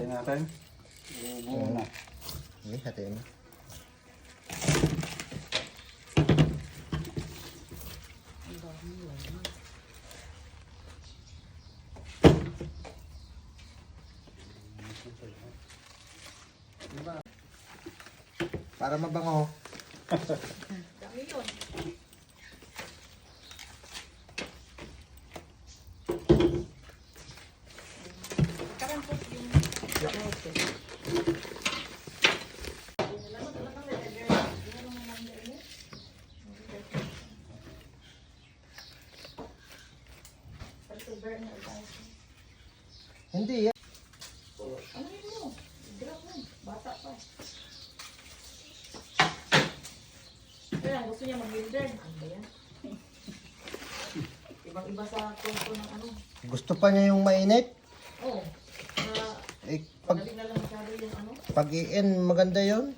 natin. Buo na. Hindi, hatiin mo. Para mabango. Dami yun. Karan po yung... Hindi yan. Ano yun mo? Grab mo. Bata pa. Kaya gusto niya mag-builder. Ano ba yan? Ibang-iba sa kwento ng ano. Gusto pa niya yung mainit? Oo. Eh, Madali na lang masyado yung ano. pag i-in, maganda yon.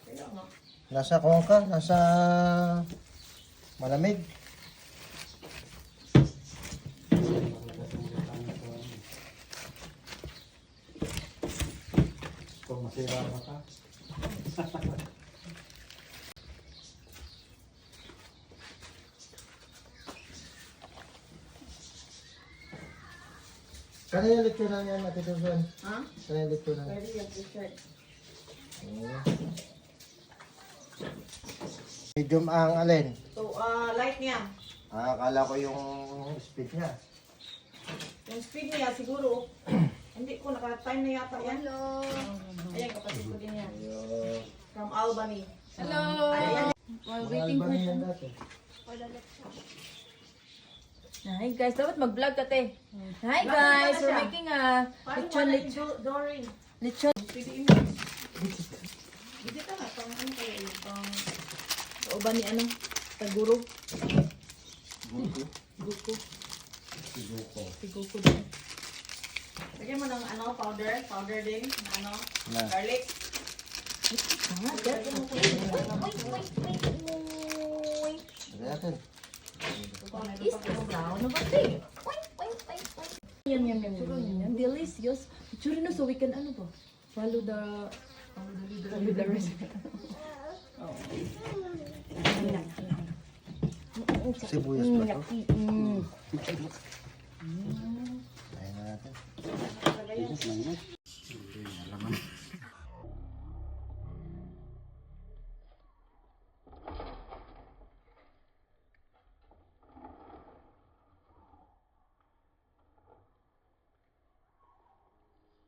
Kaya nga. Nasa kuwan ka, nasa malamig. Kung masira ka. Kanina lechon na yan, Ate Susan. Ha? Kanina lechon na. Pwede yung t-shirt. Medium ang alin. So, light niya. Akala ko yung speed niya. Yung speed niya siguro. Hindi ko naka-time na yata yan. Hello. Ayan, kapatid ko din yan. From Albany. Hello! Ayan. While waiting for yan dati. Hi guys, dapat mag-vlog ka te. Hi guys, we're making a Paano lechon. Dory? Lechon. Pwede mo. Hindi ka nga. Pang ano kayo yun? Pang... Uban ni ano? Taguro. Buko. Guko. Buko. Siguko din. Lagyan mo ng ano, powder. Powder din. Na ano? Na. Garlic. Ah, Lagyan mo po yung ano. Sige natin. is this now? Ano ba te? Yum, yum, yum, yum, yum. Delicious. Churi no, so we can ano ba? Follow the recipe. Sibuyas ba ito? Ayun na natin.